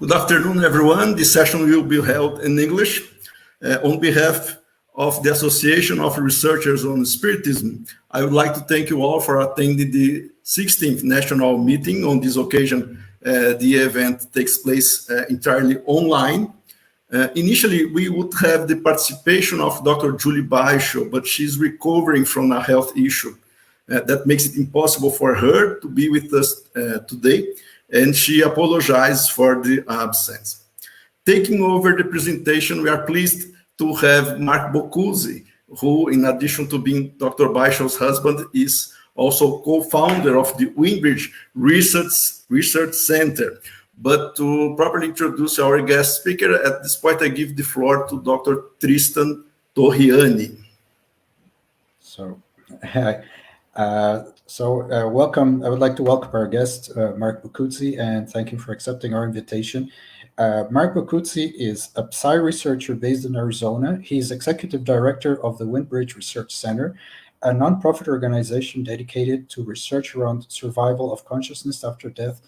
Good afternoon, everyone. This session will be held in English. On behalf of the Association of Researchers on Spiritism, I would like to thank you all for attending the 16th National meeting. On this occasion, the event takes place entirely online. Initially, we would have the participation of Dr. Julie Baixo, but she's recovering from a health issue that makes it impossible for her to be with us today, and she apologizes for the absence. Taking over the presentation, we are pleased to have Mark Boccuzzi, who, in addition to being Dr. Baixo's husband, is also co-founder of the Windbridge Research Center. But to properly introduce our guest speaker, at this point, I give the floor to Dr. Tristan Torriani. Welcome. I would like to welcome our guest, Mark Boccuzzi, and thank you for accepting our invitation. Mark Boccuzzi is a Psi researcher based in Arizona. He's executive director of the Windbridge Research Center, a nonprofit organization dedicated to research around survival of consciousness after death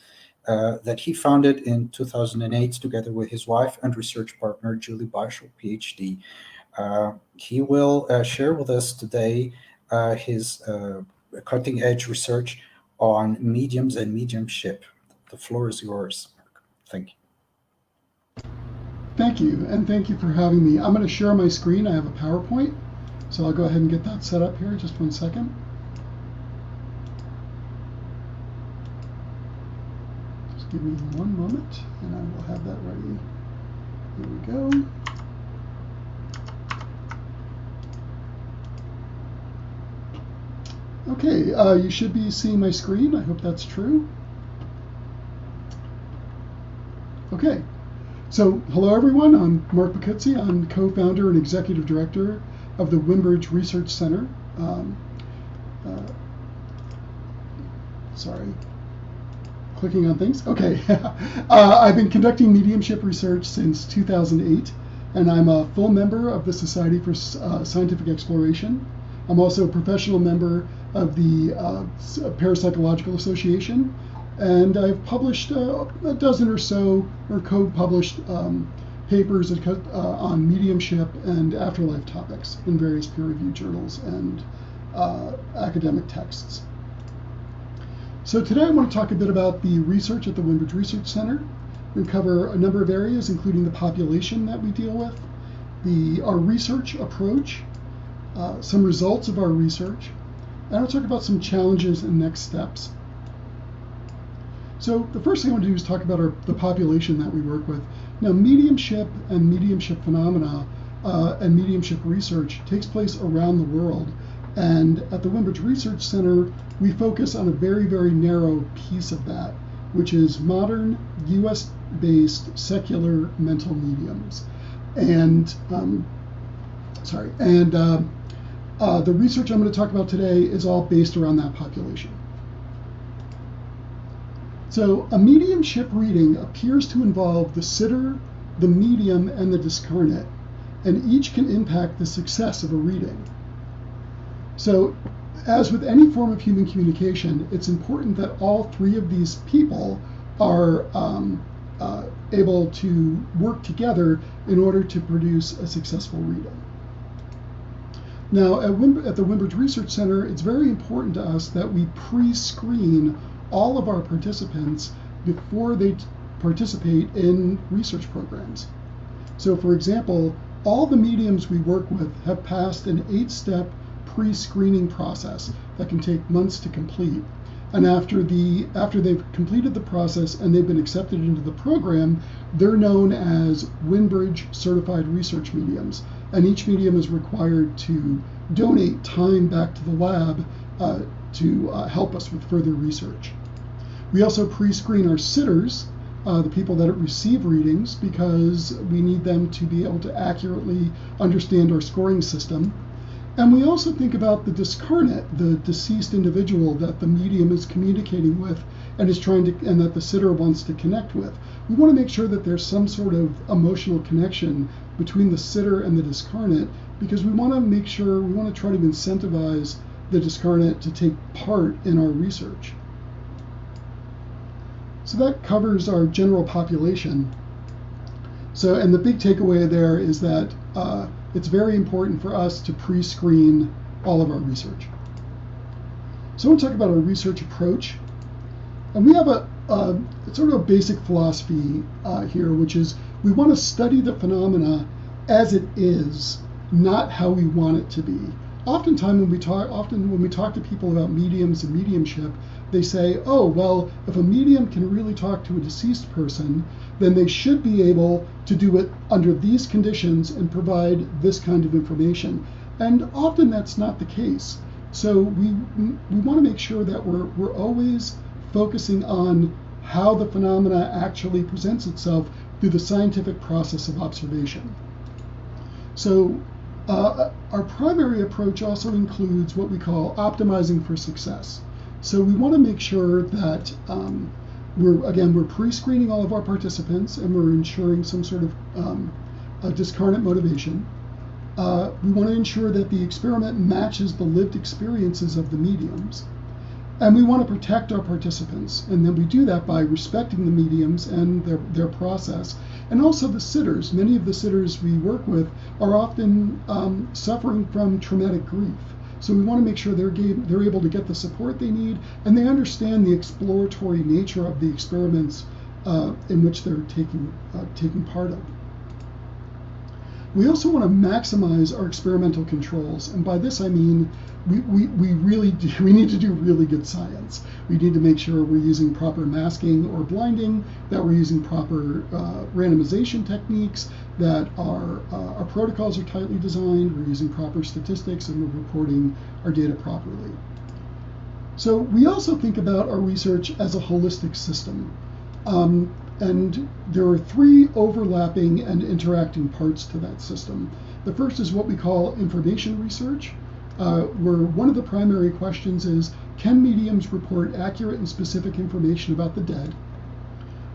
that he founded in 2008 together with his wife and research partner, Julie Baixo, PhD. He will share with us today his cutting-edge research on mediums and mediumship. The floor is yours, Mark. Thank you. Thank you, and thank you for having me. I'm going to share my screen. I have a PowerPoint, so I'll go ahead and get that set up here. Just one second. Just give me one moment, and I will have that ready. Here we go. Okay, you should be seeing my screen. I hope that's true. Okay, so hello everyone. I'm Mark Boccuzzi. I'm co-founder and executive director of the Windbridge Research Center. Sorry, clicking on things. Okay, I've been conducting mediumship research since 2008, and I'm a full member of the Society for Scientific Exploration. I'm also a professional member of the Parapsychological Association, and I've published a dozen or so, or co-published papers on mediumship and afterlife topics in various peer-reviewed journals and academic texts. So today I want to talk a bit about the research at the Windbridge Research Center. We'll cover a number of areas, including the population that we deal with, our research approach, some results of our research, and I'll talk about some challenges and next steps. So the first thing I want to do is talk about the population that we work with. Now, mediumship and mediumship phenomena and mediumship research takes place around the world. And at the Windbridge Research Center, we focus on a very, very narrow piece of that, which is modern US-based secular mental mediums. And the research I'm going to talk about today is all based around that population. So a mediumship reading appears to involve the sitter, the medium, and the discarnate, and each can impact the success of a reading. So as with any form of human communication, it's important that all three of these people are able to work together in order to produce a successful reading. Now, at the Windbridge Research Center, it's very important to us that we pre-screen all of our participants before they participate in research programs. So, for example, all the mediums we work with have passed an 8-step pre-screening process that can take months to complete. And after they've completed the process and they've been accepted into the program, they're known as Windbridge Certified Research Mediums. And each medium is required to donate time back to the lab to help us with further research. We also pre-screen our sitters, the people that receive readings, because we need them to be able to accurately understand our scoring system. And we also think about the discarnate, the deceased individual that the medium is communicating with and that the sitter wants to connect with. We want to make sure that there's some sort of emotional connection between the sitter and the discarnate, because we want to try to incentivize the discarnate to take part in our research. So that covers our general population. So, and the big takeaway there is that it's very important for us to pre-screen all of our research. So I want to talk about our research approach. And we have a sort of a basic philosophy here, which is we want to study the phenomena as it is, not how we want it to be. Oftentimes when we talk to people about mediums and mediumship, they say, oh, well, if a medium can really talk to a deceased person, then they should be able to do it under these conditions and provide this kind of information. And often that's not the case. So we want to make sure that we're always focusing on how the phenomena actually presents itself through the scientific process of observation. So our primary approach also includes what we call optimizing for success. So we want to make sure that we're pre-screening all of our participants and we're ensuring some sort of a discarnate motivation. We want to ensure that the experiment matches the lived experiences of the mediums. And we want to protect our participants. And then we do that by respecting the mediums and their process. And also the sitters. Many of the sitters we work with are often suffering from traumatic grief. So we want to make sure they're able to get the support they need and they understand the exploratory nature of the experiments in which they're taking part of. We also want to maximize our experimental controls, and by this I mean we need to do really good science. We need to make sure we're using proper masking or blinding, that we're using proper randomization techniques, that our protocols are tightly designed, we're using proper statistics, and we're reporting our data properly. So we also think about our research as a holistic system. And there are three overlapping and interacting parts to that system. The first is what we call information research, where one of the primary questions is, can mediums report accurate and specific information about the dead?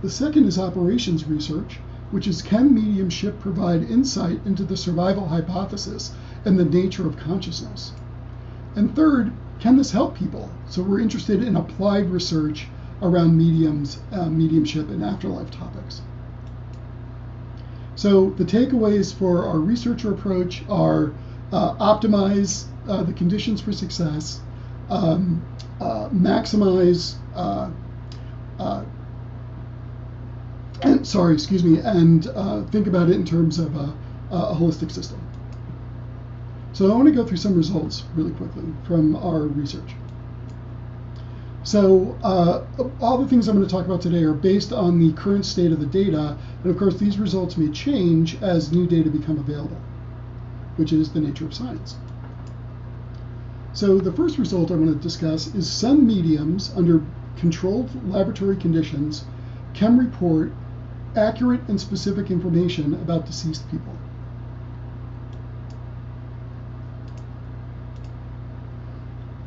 The second is operations research, which is, can mediumship provide insight into the survival hypothesis and the nature of consciousness? And third, can this help people? So we're interested in applied research around mediumship and afterlife topics. So the takeaways for our researcher approach are optimize the conditions for success, maximize, and think about it in terms of a holistic system. So I want to go through some results really quickly from our research. So all the things I'm going to talk about today are based on the current state of the data, and of course these results may change as new data become available, which is the nature of science. So the first result I'm going to discuss is some mediums under controlled laboratory conditions can report accurate and specific information about deceased people.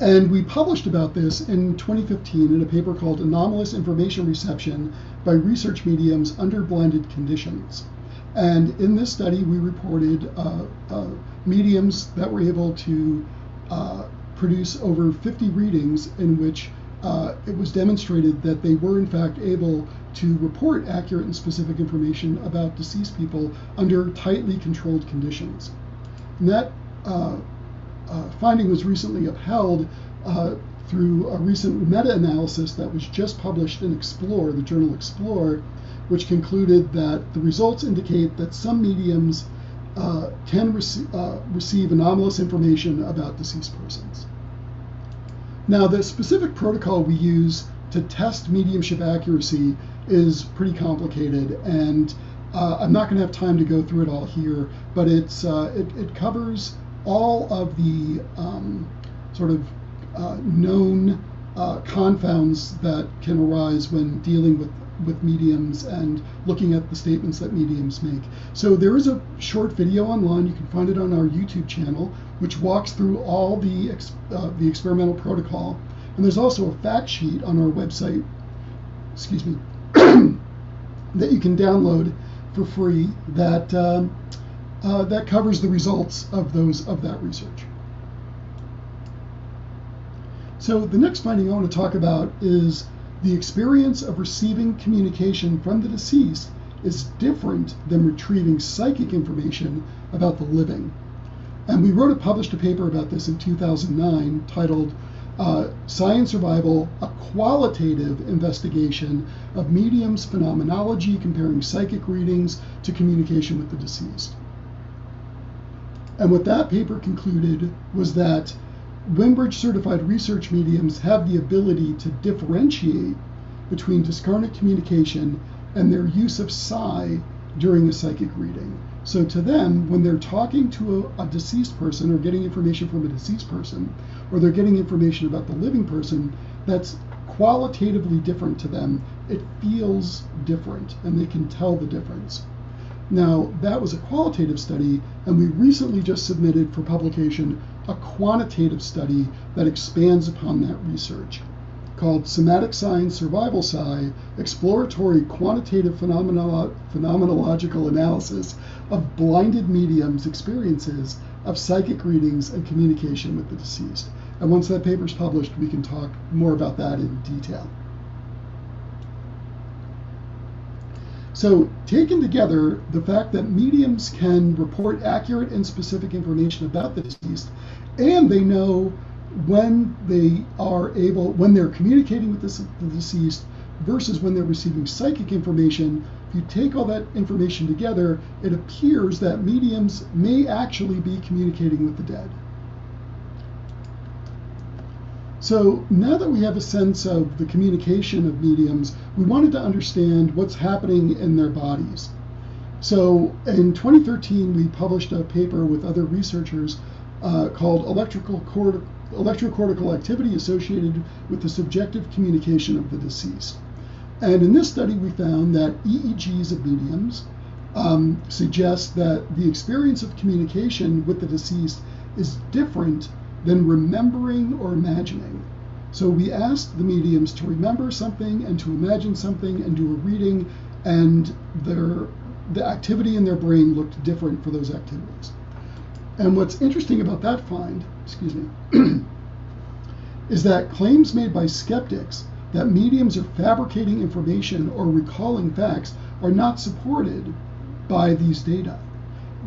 And we published about this in 2015 in a paper called Anomalous Information Reception by Research Mediums Under Blinded Conditions. And in this study, we reported mediums that were able to produce over 50 readings in which it was demonstrated that they were in fact able to report accurate and specific information about deceased people under tightly controlled conditions. And that finding was recently upheld through a recent meta-analysis that was just published in Explore, the journal Explore, which concluded that the results indicate that some mediums can receive anomalous information about deceased persons. Now, the specific protocol we use to test mediumship accuracy is pretty complicated, and I'm not going to have time to go through it all here, but it covers all of the known confounds that can arise when dealing with mediums and looking at the statements that mediums make. So there is a short video online, you can find it on our YouTube channel, which walks through all the experimental protocol. And there's also a fact sheet on our website, that you can download for free that covers the results of that research. So the next finding I want to talk about is the experience of receiving communication from the deceased is different than retrieving psychic information about the living. And we published a paper about this in 2009 titled Science Survival, a Qualitative Investigation of Mediums Phenomenology Comparing Psychic Readings to Communication with the Deceased. And what that paper concluded was that Windbridge certified research mediums have the ability to differentiate between discarnate communication and their use of psi during a psychic reading. So to them, when they're talking to a deceased person or getting information from a deceased person, or they're getting information about the living person, that's qualitatively different to them. It feels different, and they can tell the difference. Now, that was a qualitative study, and we recently just submitted for publication a quantitative study that expands upon that research, called Somatic Signs Survival Psi, Exploratory Quantitative Phenomenological Analysis of Blinded Mediums' Experiences of Psychic Readings and Communication with the Deceased. And once that paper is published, we can talk more about that in detail. So, taken together, the fact that mediums can report accurate and specific information about the deceased, and they know when they're communicating with the deceased versus when they're receiving psychic information, if you take all that information together, it appears that mediums may actually be communicating with the dead. So now that we have a sense of the communication of mediums, we wanted to understand what's happening in their bodies. So in 2013, we published a paper with other researchers called Electrocortical Activity Associated with the Subjective Communication of the Deceased. And in this study, we found that EEGs of mediums suggest that the experience of communication with the deceased is different than remembering or imagining. So we asked the mediums to remember something and to imagine something and do a reading, and the activity in their brain looked different for those activities. And what's interesting about that find, is that claims made by skeptics that mediums are fabricating information or recalling facts are not supported by these data.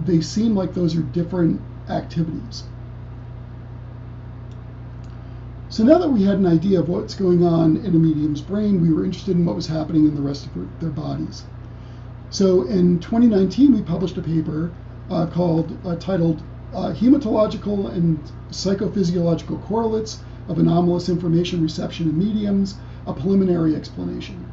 They seem like those are different activities. So now that we had an idea of what's going on in a medium's brain, we were interested in what was happening in the rest of their bodies. So in 2019, we published a paper titled Hematological and Psychophysiological Correlates of Anomalous Information Reception in Mediums, a Preliminary Exploration.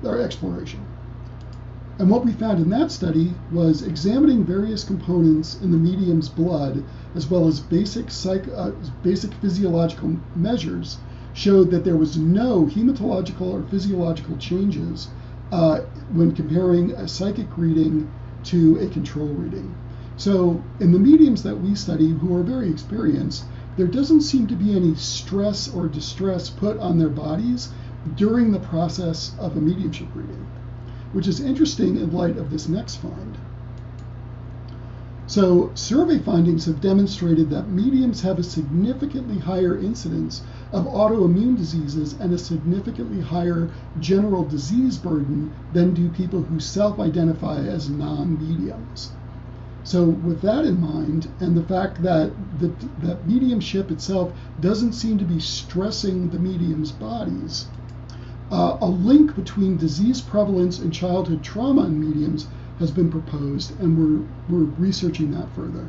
And what we found in that study was examining various components in the medium's blood, as well as basic physiological measures, showed that there was no hematological or physiological changes when comparing a psychic reading to a control reading. So in the mediums that we study, who are very experienced, there doesn't seem to be any stress or distress put on their bodies during the process of a mediumship reading, which is interesting in light of this next find. So survey findings have demonstrated that mediums have a significantly higher incidence of autoimmune diseases and a significantly higher general disease burden than do people who self-identify as non-mediums. So with that in mind, and the fact that that mediumship itself doesn't seem to be stressing the medium's bodies, a link between disease prevalence and childhood trauma in mediums has been proposed, and we're researching that further.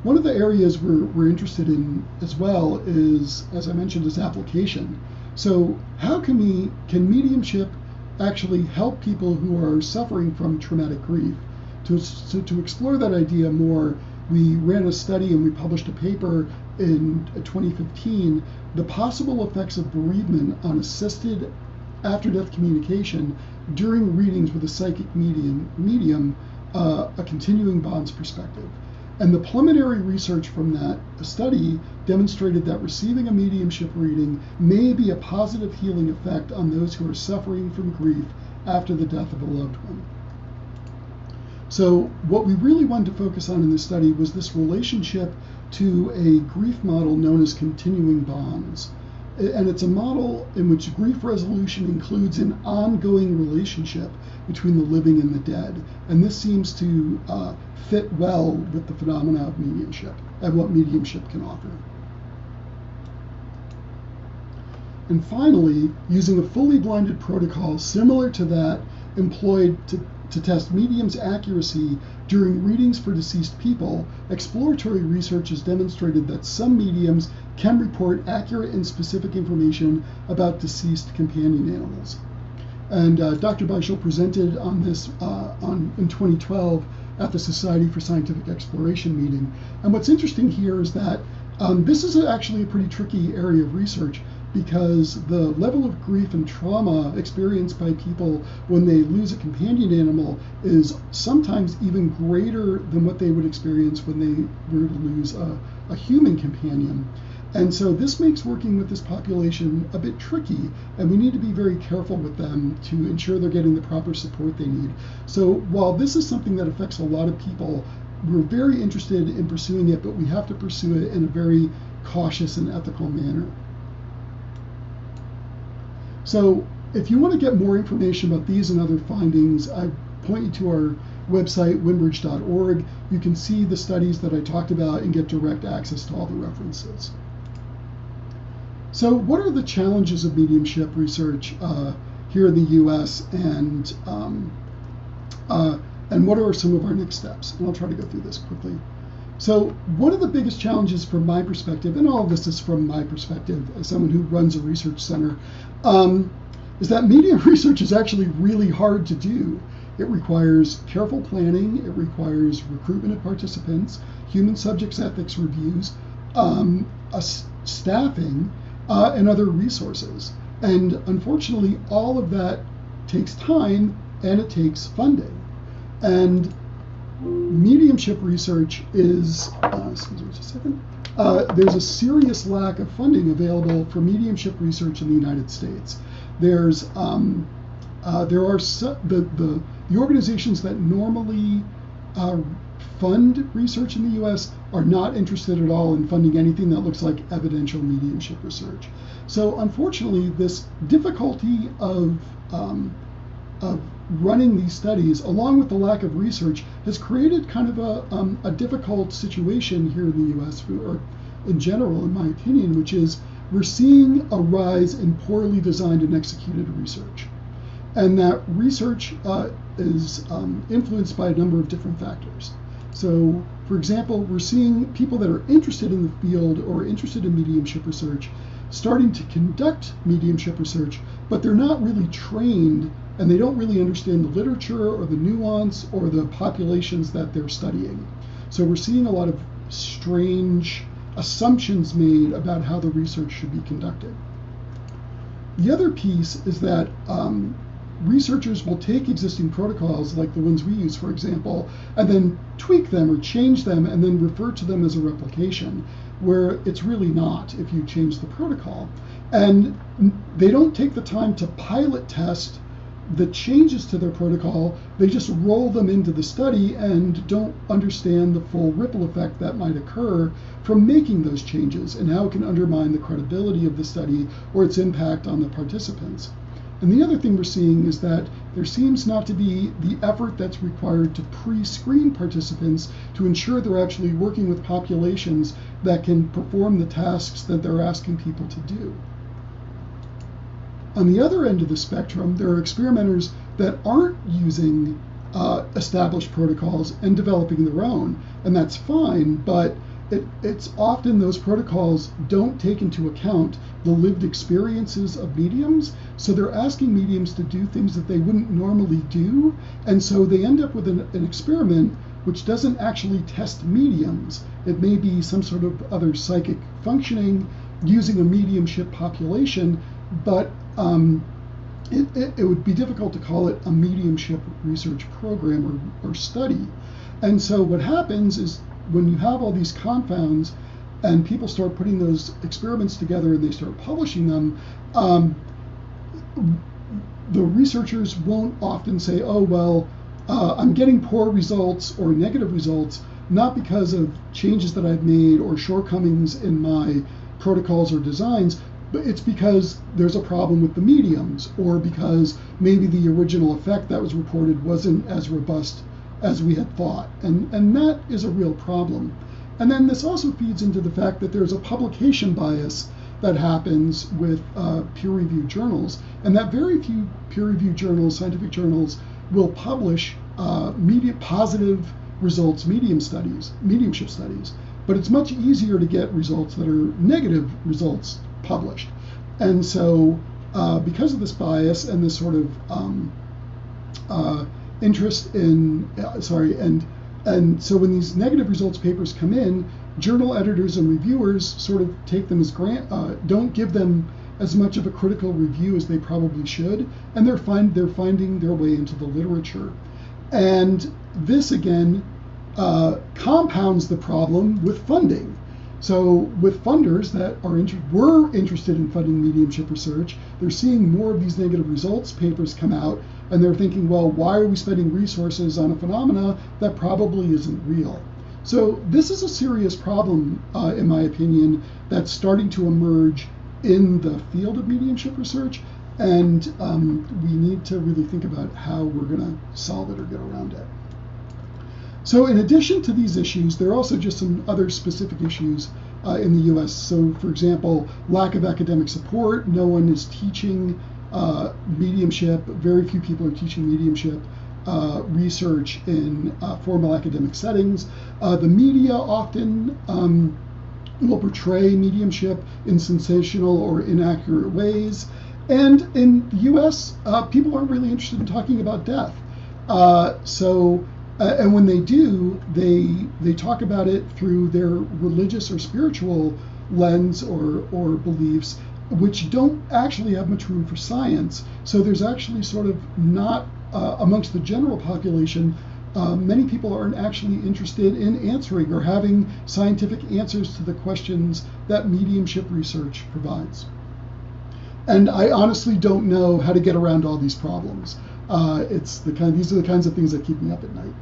One of the areas we're interested in as well is, as I mentioned, is application. So how can mediumship actually help people who are suffering from traumatic grief? To explore that idea more, we ran a study and we published a paper in 2015, the possible effects of bereavement on assisted after-death communication during readings with a psychic medium, a continuing bonds perspective. And the preliminary research from that study demonstrated that receiving a mediumship reading may be a positive healing effect on those who are suffering from grief after the death of a loved one. So what we really wanted to focus on in this study was this relationship to a grief model known as continuing bonds. and it's a model in which grief resolution includes an ongoing relationship between the living and the dead. And this seems to fit well with the phenomena of mediumship and what mediumship can offer. And finally, using a fully blinded protocol similar to that employed to test mediums' accuracy during readings for deceased people, exploratory research has demonstrated that some mediums can report accurate and specific information about deceased companion animals. And Dr. Beischel presented on this in 2012 at the Society for Scientific Exploration meeting. And what's interesting here is that this is actually a pretty tricky area of research, because the level of grief and trauma experienced by people when they lose a companion animal is sometimes even greater than what they would experience when they were to lose a human companion. And so this makes working with this population a bit tricky, and we need to be very careful with them to ensure they're getting the proper support they need. So while this is something that affects a lot of people, we're very interested in pursuing it, but we have to pursue it in a very cautious and ethical manner. So if you want to get more information about these and other findings, I point you to our website, windbridge.org. You can see the studies that I talked about and get direct access to all the references. So what are the challenges of mediumship research here in the US, and what are some of our next steps? And I'll try to go through this quickly. So one of the biggest challenges from my perspective, and all of this is from my perspective as someone who runs a research center, is that medium research is actually really hard to do. It requires careful planning, it requires recruitment of participants, human subjects ethics reviews, staffing, and other resources. And unfortunately, all of that takes time and it takes funding. And mediumship research is, excuse me just a second, there's a serious lack of funding available for mediumship research in the United States. There's, the organizations that normally fund research in the U.S. are not interested at all in funding anything that looks like evidential mediumship research. So unfortunately, this difficulty of running these studies, along with the lack of research, has created kind of a difficult situation here in the U.S., or in general, in my opinion, which is we're seeing a rise in poorly designed and executed research. And that research is influenced by a number of different factors. So, for example, we're seeing people that are interested in the field or interested in mediumship research starting to conduct mediumship research, but they're not really trained and they don't really understand the literature or the nuance or the populations that they're studying. So we're seeing a lot of strange assumptions made about how the research should be conducted. The other piece is that researchers will take existing protocols, like the ones we use, for example, and then tweak them or change them and then refer to them as a replication, where it's really not if you change the protocol. And they don't take the time to pilot test the changes to their protocol. They just roll them into the study and don't understand the full ripple effect that might occur from making those changes and how it can undermine the credibility of the study or its impact on the participants. And the other thing we're seeing is that there seems not to be the effort that's required to pre-screen participants to ensure they're actually working with populations that can perform the tasks that they're asking people to do. On the other end of the spectrum, there are experimenters that aren't using established protocols and developing their own, and that's fine, but it's often those protocols don't take into account the lived experiences of mediums, so they're asking mediums to do things that they wouldn't normally do, and so they end up with an experiment which doesn't actually test mediums. It may be some sort of other psychic functioning using a mediumship population, but it would be difficult to call it a mediumship research program or study. And so what happens is when you have all these confounds and people start putting those experiments together and they start publishing them, the researchers won't often say, oh, well, I'm getting poor results or negative results, not because of changes that I've made or shortcomings in my protocols or designs, but it's because there's a problem with the mediums, or because maybe the original effect that was reported wasn't as robust as we had thought. And that is a real problem. And then this also feeds into the fact that there's a publication bias that happens with peer-reviewed journals, and that very few peer-reviewed journals, scientific journals, will publish positive results mediumship studies. But it's much easier to get results that are negative results published. And so because of this bias and this sort of interest in, and so when these negative results papers come in, journal editors and reviewers sort of take them as don't give them as much of a critical review as they probably should, and they're finding their way into the literature. And this again compounds the problem with funding. So with funders that were interested in funding mediumship research, they're seeing more of these negative results papers come out, and they're thinking, well, why are we spending resources on a phenomena that probably isn't real? So this is a serious problem, in my opinion, that's starting to emerge in the field of mediumship research, and we need to really think about how we're going to solve it or get around it. So in addition to these issues, there are also just some other specific issues in the US. So for example, lack of academic support. No one is teaching mediumship. Very few people are teaching mediumship research in formal academic settings. The media often will portray mediumship in sensational or inaccurate ways. And in the US, people aren't really interested in talking about death. And when they do, they talk about it through their religious or spiritual lens or beliefs, which don't actually have much room for science. So there's actually sort of not, amongst the general population, many people aren't actually interested in answering or having scientific answers to the questions that mediumship research provides. And I honestly don't know how to get around all these problems. These are the kinds of things that keep me up at night.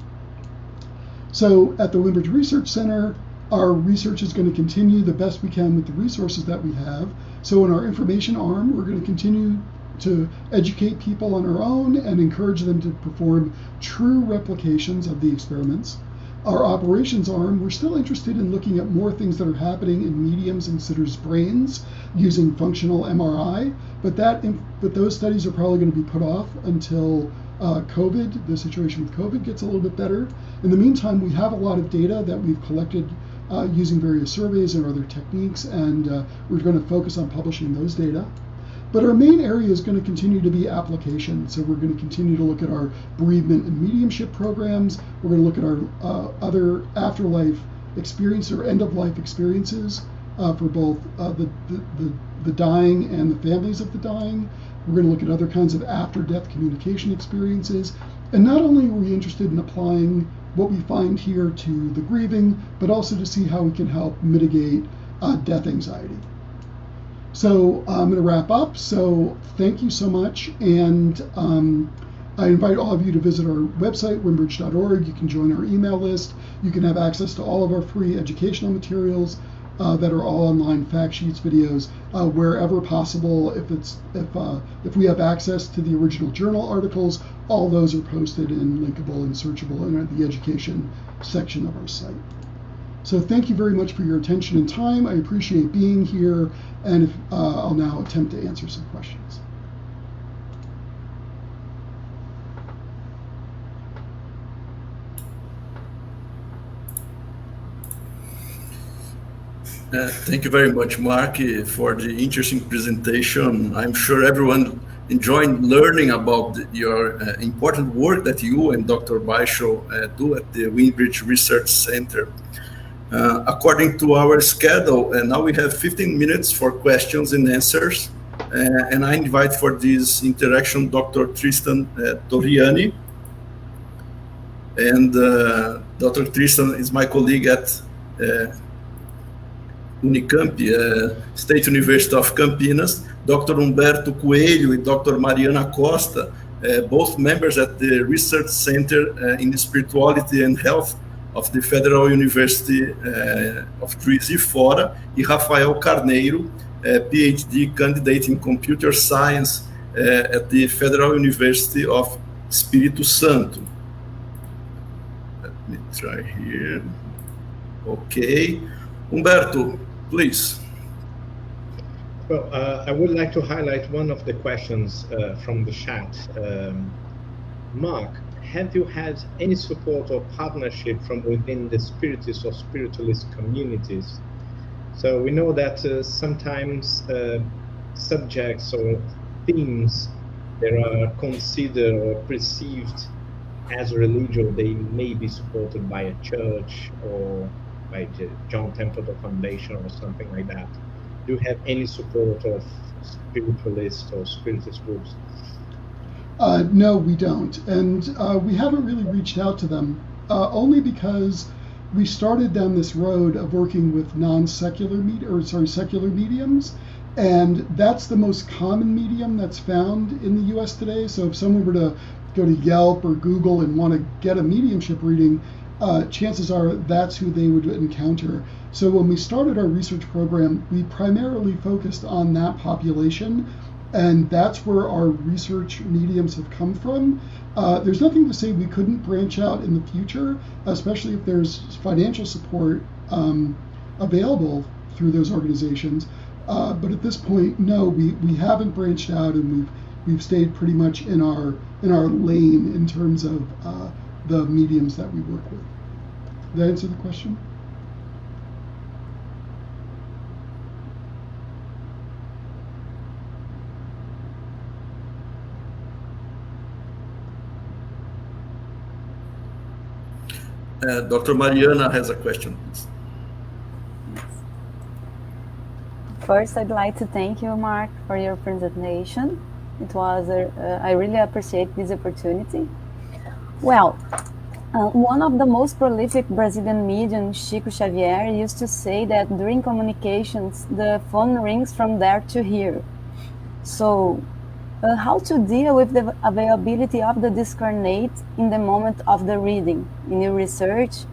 So at the Windbridge Research Center, our research is going to continue the best we can with the resources that we have. So in our information arm, we're going to continue to educate people on our own and encourage them to perform true replications of the experiments. Our operations arm, we're still interested in looking at more things that are happening in mediums and sitters' brains using functional MRI, but those studies are probably going to be put off until the situation with COVID gets a little bit better. In the meantime, we have a lot of data that we've collected using various surveys and other techniques, and we're going to focus on publishing those data. But our main area is going to continue to be application. So we're going to continue to look at our bereavement and mediumship programs. We're going to look at our other afterlife experience or end-of-life experiences for both the dying and the families of the dying. We're going to look at other kinds of after-death communication experiences. And not only are we interested in applying what we find here to the grieving, but also to see how we can help mitigate death anxiety. So I'm going to wrap up. So thank you so much. And I invite all of you to visit our website, windbridge.org. You can join our email list. You can have access to all of our free educational materials that are all online, fact sheets, videos, wherever possible. If we have access to the original journal articles, all those are posted and linkable and searchable in the education section of our site. So thank you very much for your attention and time. I appreciate being here, and I'll now attempt to answer some questions. Thank you very much, Mark, for the interesting presentation. I'm sure everyone enjoyed learning about your important work that you and Dr. Baixo do at the Windbridge Research Center. According to our schedule, now we have 15 minutes for questions and answers. And I invite for this interaction Dr. Tristan Toriani. And Dr. Tristan is my colleague at Unicamp, State University of Campinas, Dr. Humberto Coelho and Dr. Mariana Costa, both members at the Research Center in Spirituality and Health of the Federal University of Juiz de Fora, e Rafael Carneiro, PhD candidate in computer science at the Federal University of Espírito Santo. Let me try here. Okay. Humberto, please. Well, I would like to highlight one of the questions from the chat. Mark, have you had any support or partnership from within the Spiritist or spiritualist communities? So we know that sometimes subjects or themes that are considered or perceived as religious, they may be supported by a church or by the John Templeton Foundation or something like that. Do you have any support of spiritualist or spiritist groups? No, we don't, and we haven't really reached out to them, only because we started down this road of working with secular mediums, and that's the most common medium that's found in the U.S. today. So if someone were to go to Yelp or Google and want to get a mediumship reading, chances are that's who they would encounter. So when we started our research program, we primarily focused on that population, and that's where our research mediums have come from. There's nothing to say we couldn't branch out in the future, especially if there's financial support available through those organizations. But at this point, no, we haven't branched out, and we've stayed pretty much in our lane in terms of the mediums that we work with. Did that answer the question? Dr. Mariana has a question, please. First, I'd like to thank you, Mark, for your presentation. It was, I really appreciate this opportunity. Well, one of the most prolific Brazilian mediums, Chico Xavier, used to say that during communications, the phone rings from there to here. So, how to deal with the availability of the discarnate in the moment of the reading in your research?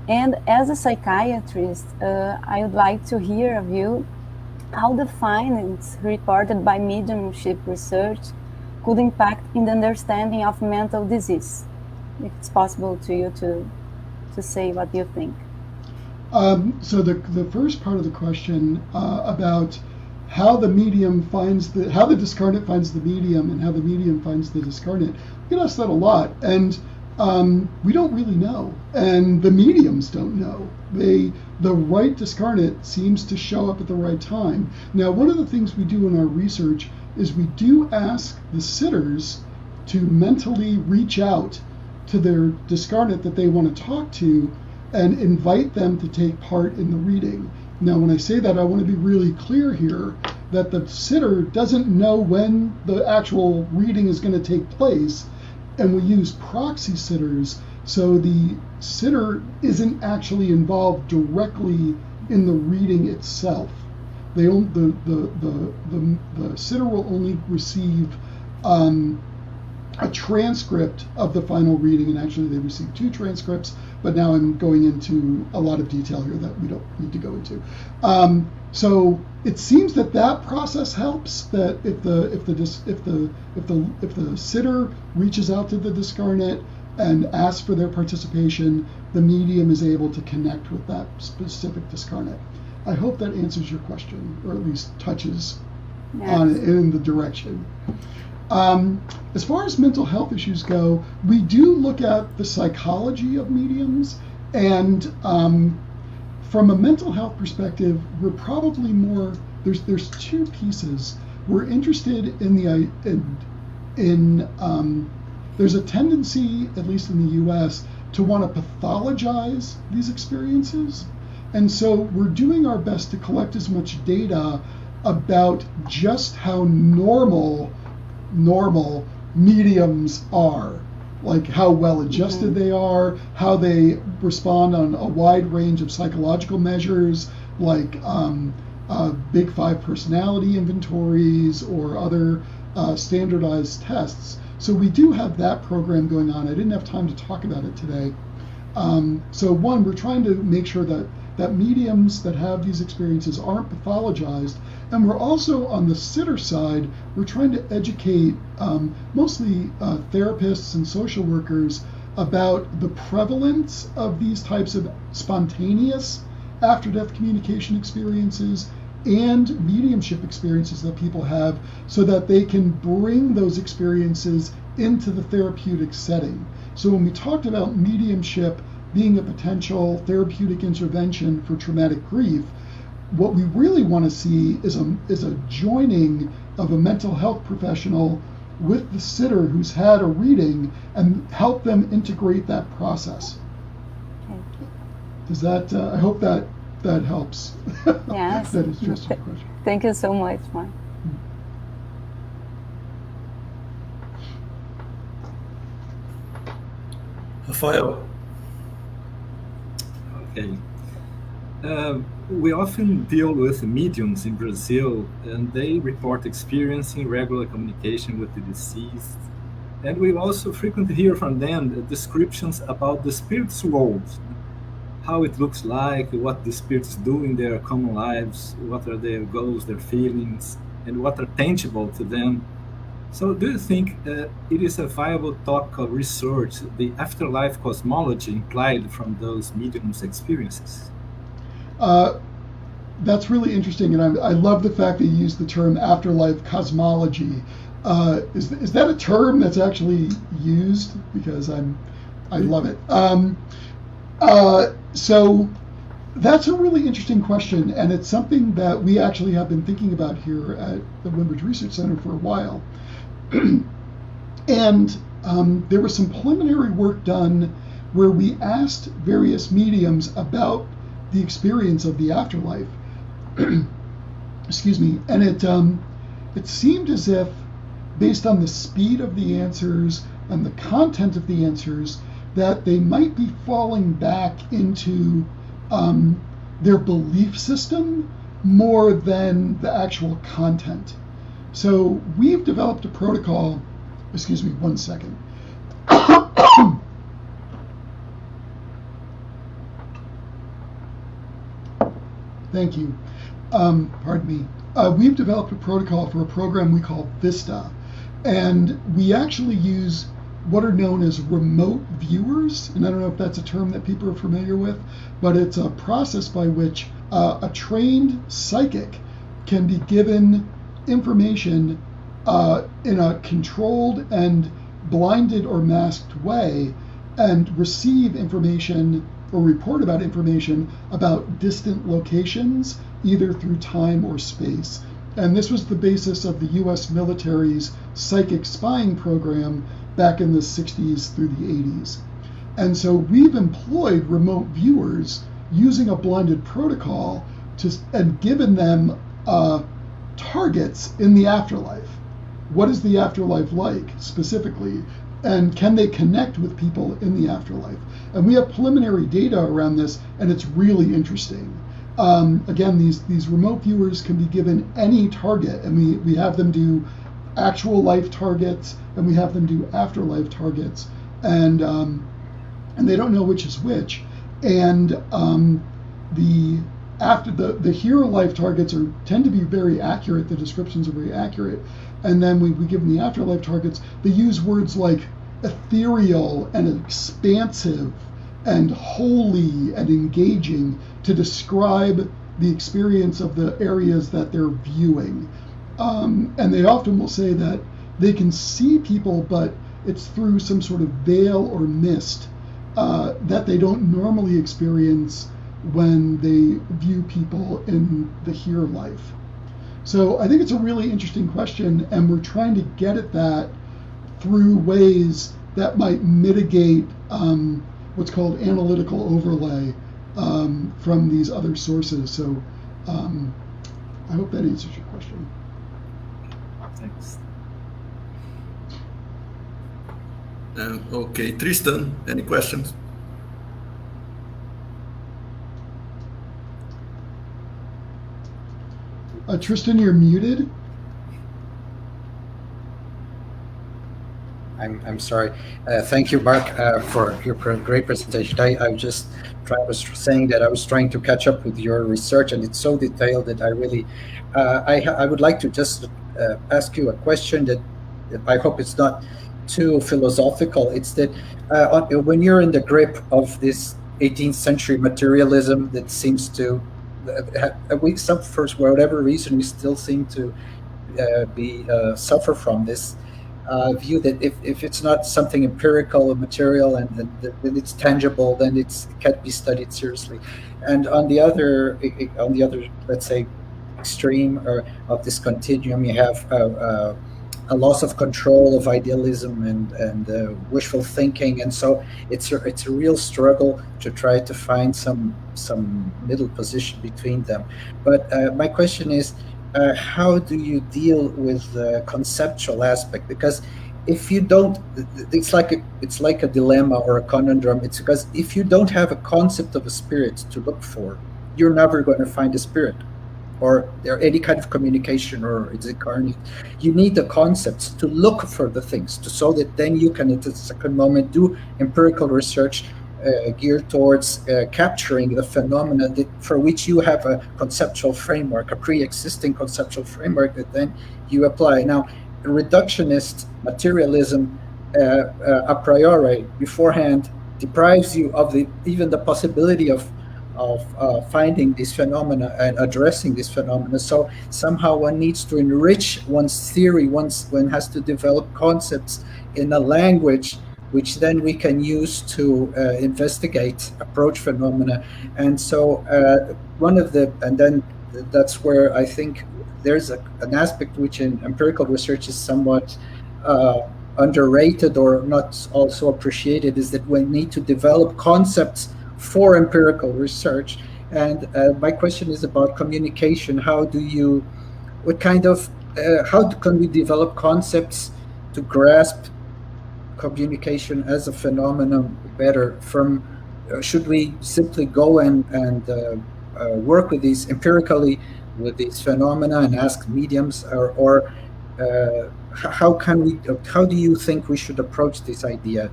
And as a psychiatrist, I would like to hear of you how the findings reported by mediumship research could impact in the understanding of mental disease. If it's possible to you to say what you think. So the first part of the question about how the discarnate finds the medium and how the medium finds the discarnate, we get asked that a lot, and we don't really know, and the mediums don't know. The right discarnate seems to show up at the right time. Now, one of the things we do in our research is we do ask the sitters to mentally reach out to their discarnate that they want to talk to and invite them to take part in the reading. Now, when I say that, I want to be really clear here that the sitter doesn't know when the actual reading is going to take place, and we use proxy sitters, so the sitter isn't actually involved directly in the reading itself. The sitter will only receive a transcript of the final reading, and actually they receive 2 transcripts, but now I'm going into a lot of detail here that we don't need to go into. So it seems that process helps. That if the sitter reaches out to the discarnate and asks for their participation, the medium is able to connect with that specific discarnate. I hope that answers your question, or at least touches on it in the direction. As far as mental health issues go, we do look at the psychology of mediums, and from a mental health perspective, we're probably more, there's 2 pieces. We're interested in there's a tendency, at least in the US, to want to pathologize these experiences. And so we're doing our best to collect as much data about just how normal mediums are, like how well adjusted they are, how they respond on a wide range of psychological measures, like Big 5 personality inventories or other standardized tests. So we do have that program going on. I didn't have time to talk about it today. So one, we're trying to make sure that mediums that have these experiences aren't pathologized, And we're also, on the sitter side, we're trying to educate mostly therapists and social workers about the prevalence of these types of spontaneous after-death communication experiences and mediumship experiences that people have, so that they can bring those experiences into the therapeutic setting. So when we talked about mediumship being a potential therapeutic intervention for traumatic grief, what we really want to see is a joining of a mental health professional with the sitter who's had a reading and help them integrate that process. Okay. Does that, I hope that helps. Yes. That is just a question. Thank you so much, Mark. Rafael. Okay. We often deal with mediums in Brazil, and they report experiencing regular communication with the deceased. And we also frequently hear from them descriptions about the spirit's world, how it looks like, what the spirits do in their common lives, what are their goals, their feelings, and what are tangible to them. So do you think it is a viable topic of research, the afterlife cosmology implied from those mediums' experiences? That's really interesting, and I love the fact that you use the term afterlife cosmology. Is that a term that's actually used? Because I love it. So that's a really interesting question, and it's something that we actually have been thinking about here at the Windbridge Research Center for a while. And there was some preliminary work done where we asked various mediums about the experience of the afterlife. Excuse me. And it seemed as if, based on the speed of the answers and the content of the answers, that they might be falling back into their belief system more than the actual content. So we've developed a protocol. Excuse me, one second. Thank you. Pardon me. We've developed a protocol for a program we call VISTA, and we actually use what are known as remote viewers, and I don't know if that's a term that people are familiar with, but it's a process by which a trained psychic can be given information in a controlled and blinded or masked way and receive information or report about information about distant locations, either through time or space. And this was the basis of the US military's psychic spying program back in the 60s through the 80s. And so we've employed remote viewers using a blinded protocol and given them targets in the afterlife. What is the afterlife like specifically? And can they connect with people in the afterlife? And we have preliminary data around this, and it's really interesting. Again, these remote viewers can be given any target, and we have them do actual life targets, and we have them do afterlife targets, and they don't know which is which. And the here life targets tend to be very accurate. The descriptions are very accurate. And then we give them the afterlife targets. They use words like ethereal and expansive and holy and engaging to describe the experience of the areas that they're viewing. And they often will say that they can see people, but it's through some sort of veil or mist that they don't normally experience when they view people in the here life. So I think it's a really interesting question, and we're trying to get at that through ways that might mitigate what's called analytical overlay from these other sources. So I hope that answers your question. Thanks. Okay, Tristan, any questions? Tristan, you're muted. I'm sorry. Thank you, Mark, for your great presentation. I was saying that I was trying to catch up with your research, and it's so detailed that I really, I would like to just ask you a question that I hope it's not too philosophical. It's that when you're in the grip of this 18th century materialism that seems to, for whatever reason, we still seem to suffer from this view that if it's not something empirical or material and then it's tangible, then it can't be studied seriously. And on the other, let's say, extreme of this continuum, you have a loss of control of idealism and wishful thinking, and so it's a real struggle to try to find some middle position between them. But my question is, how do you deal with the conceptual aspect? Because if you don't, it's like a dilemma or a conundrum. It's because if you don't have a concept of a spirit to look for, you're never going to find a spirit or any kind of communication or it's incarnate. You need the concepts to look for the things, so that then you can, at the second moment, do empirical research geared towards capturing the phenomena for which you have a conceptual framework, a pre-existing conceptual framework that then you apply. Now, reductionist materialism a priori beforehand deprives you of even the possibility of finding these phenomena and addressing these phenomena. So somehow one needs to enrich one's theory, one has to develop concepts in a language which then we can use to investigate, approach phenomena. And so then that's where I think there's an aspect which in empirical research is somewhat underrated or not also appreciated, is that we need to develop concepts for empirical research. And my question is about communication. How can we develop concepts to grasp communication as a phenomenon better? Should we simply go and work with these empirically with these phenomena and ask mediums, or how do you think we should approach this idea?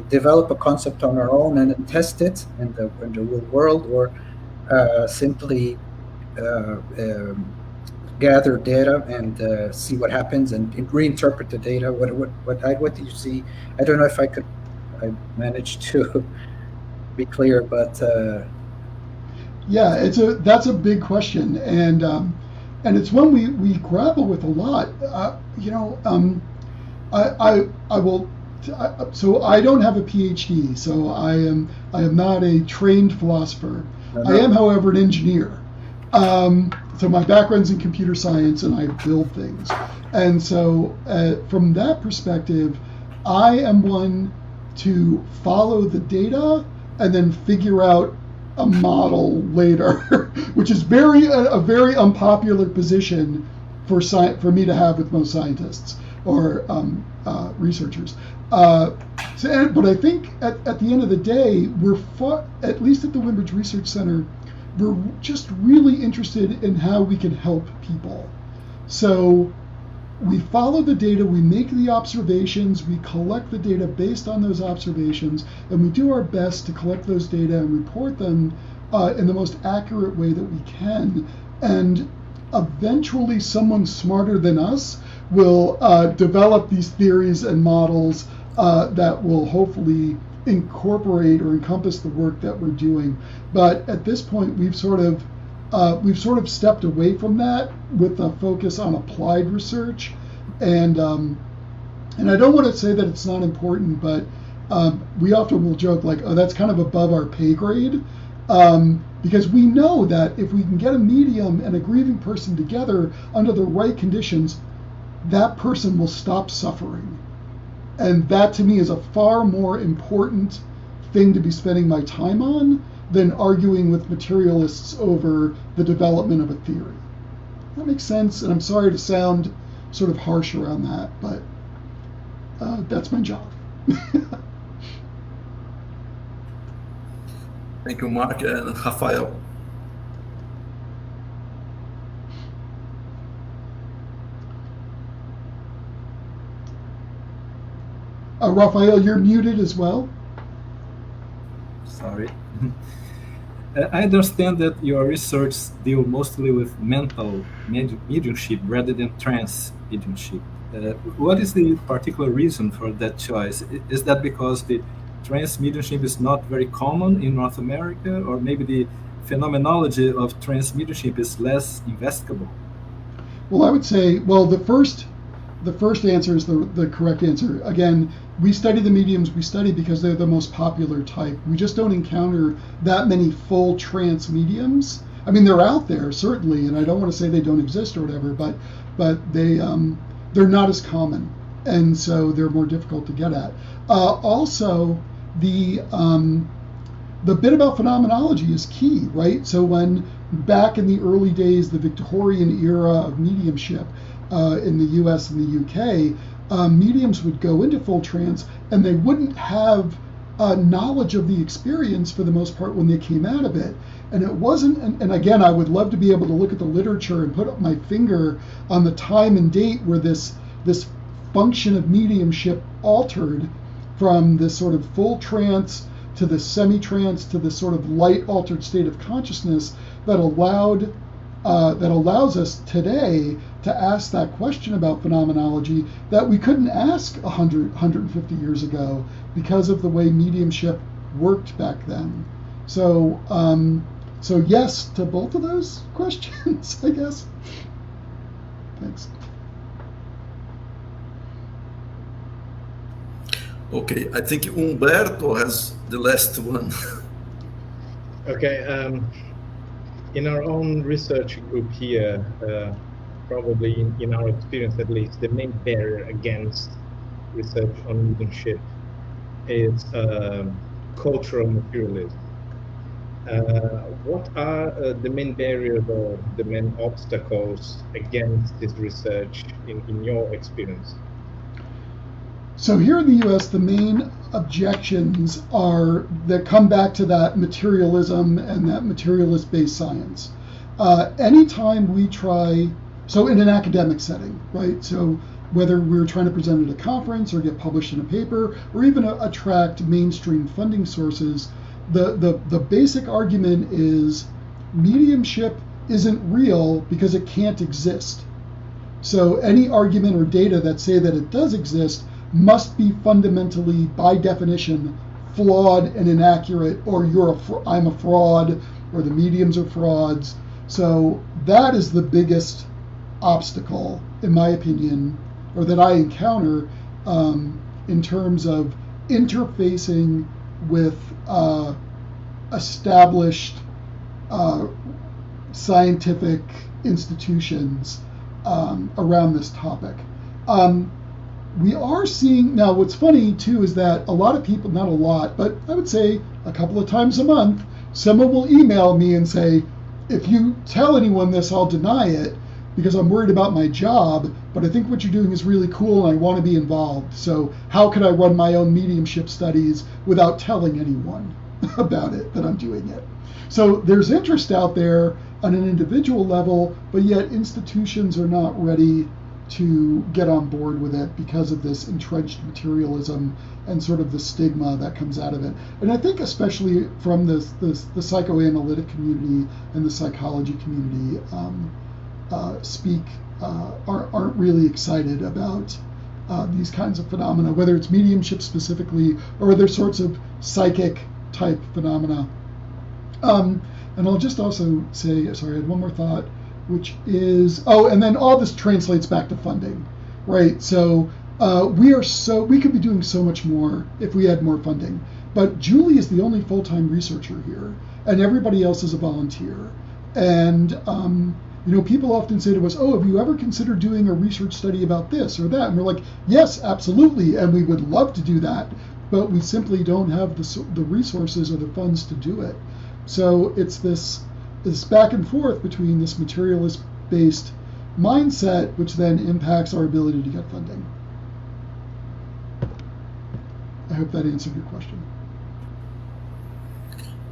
Develop a concept on our own and then test it in the real world, or simply gather data and see what happens and reinterpret the data? What do you see? I don't know if I managed to be clear, but yeah, that's a big question, and it's one we grapple with a lot. So I don't have a PhD, so I am not a trained philosopher. I am, however, an engineer. So my background's in computer science, and I build things. And so from that perspective, I am one to follow the data and then figure out a model later, which is a very unpopular position for me to have with most scientists or researchers. But I think at the end of the day, at least at the Windbridge Research Center, we're just really interested in how we can help people. So we follow the data, we make the observations, we collect the data based on those observations, and we do our best to collect those data and report them in the most accurate way that we can. And eventually someone smarter than us will develop these theories and models that will hopefully incorporate or encompass the work that we're doing. But at this point, we've sort of stepped away from that with a focus on applied research, and I don't want to say that it's not important, but we often will joke like, oh, that's kind of above our pay grade, because we know that if we can get a medium and a grieving person together under the right conditions, that person will stop suffering. And that to me is a far more important thing to be spending my time on than arguing with materialists over the development of a theory. That makes sense, and I'm sorry to sound sort of harsh around that, but that's my job. Thank you, Mark and Rafael. Raphael, you're muted as well. Sorry. I understand that your research deal mostly with mental mediumship rather than trance mediumship. What is the particular reason for that choice? Is that because the trance mediumship is not very common in North America, or maybe the phenomenology of trance mediumship is less investigable? Well, I would say, the first answer is the correct answer. Again, we study the mediums we study because they're the most popular type. We just don't encounter that many full trance mediums. I mean, they're out there certainly, and I don't want to say they don't exist or whatever, but they're not as common, and so they're more difficult to get at. Also, the bit about phenomenology is key, right? So when back in the early days, the Victorian era of mediumship in the US and the UK, mediums would go into full trance and they wouldn't have knowledge of the experience for the most part when they came out of it. And it wasn't, and again, I would love to be able to look at the literature and put up my finger on the time and date where this function of mediumship altered from this sort of full trance to the semi-trance to this sort of light altered state of consciousness that allows us today to ask that question about phenomenology that we couldn't ask 150 years ago because of the way mediumship worked back then. So yes to both of those questions, I guess. Thanks. Okay, I think Humberto has the last one. Okay, in our own research group here, probably in our experience at least, the main barrier against research on mediumship is cultural materialism. What are the main barriers or the main obstacles against this research in your experience? So here in the US, the main objections are that come back to that materialism and that materialist-based science. Anytime we try, so in an academic setting, right? So whether we're trying to present at a conference or get published in a paper or even attract mainstream funding sources, the basic argument is mediumship isn't real because it can't exist. So any argument or data that say that it does exist must be fundamentally, by definition, flawed and inaccurate, or I'm a fraud, or the mediums are frauds. So that is the biggest obstacle, in my opinion, or that I encounter in terms of interfacing with established scientific institutions around this topic. We are seeing, now what's funny too is that a lot of people, not a lot, but I would say a couple of times a month, someone will email me and say, if you tell anyone this, I'll deny it because I'm worried about my job, but I think what you're doing is really cool and I want to be involved. So how can I run my own mediumship studies without telling anyone about it, that I'm doing it? So there's interest out there on an individual level, but yet institutions are not ready to get on board with it because of this entrenched materialism and sort of the stigma that comes out of it. And I think especially from the psychoanalytic community and the psychology community aren't really excited about these kinds of phenomena, whether it's mediumship specifically or other sorts of psychic type phenomena. And I'll just also say, sorry, I had one more thought, which is, and then all this translates back to funding, right? So we could be doing so much more if we had more funding. But Julie is the only full-time researcher here, and everybody else is a volunteer. And people often say to us, have you ever considered doing a research study about this or that? And we're like, yes, absolutely, and we would love to do that, but we simply don't have the resources or the funds to do it. So it's this back and forth between this materialist-based mindset, which then impacts our ability to get funding. I hope that answered your question.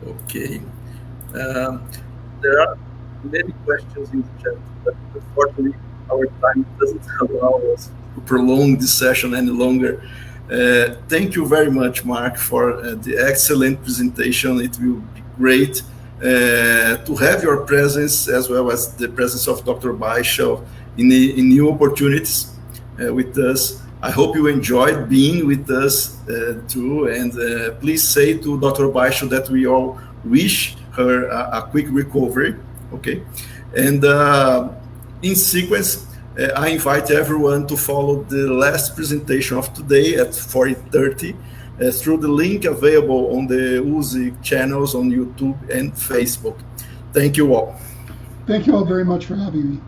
Okay. There are many questions in the chat, but unfortunately our time doesn't allow us to prolong this session any longer. Thank you very much, Mark, for the excellent presentation. It will be great to have your presence, as well as the presence of Dr. Baixo in new opportunities with us. I hope you enjoyed being with us too, and please say to Dr. Baixo that we all wish her a quick recovery, okay? And in sequence, I invite everyone to follow the last presentation of today at 40:30 through the link available on the USI channels on YouTube and Facebook. Thank you all. Thank you all very much for having me.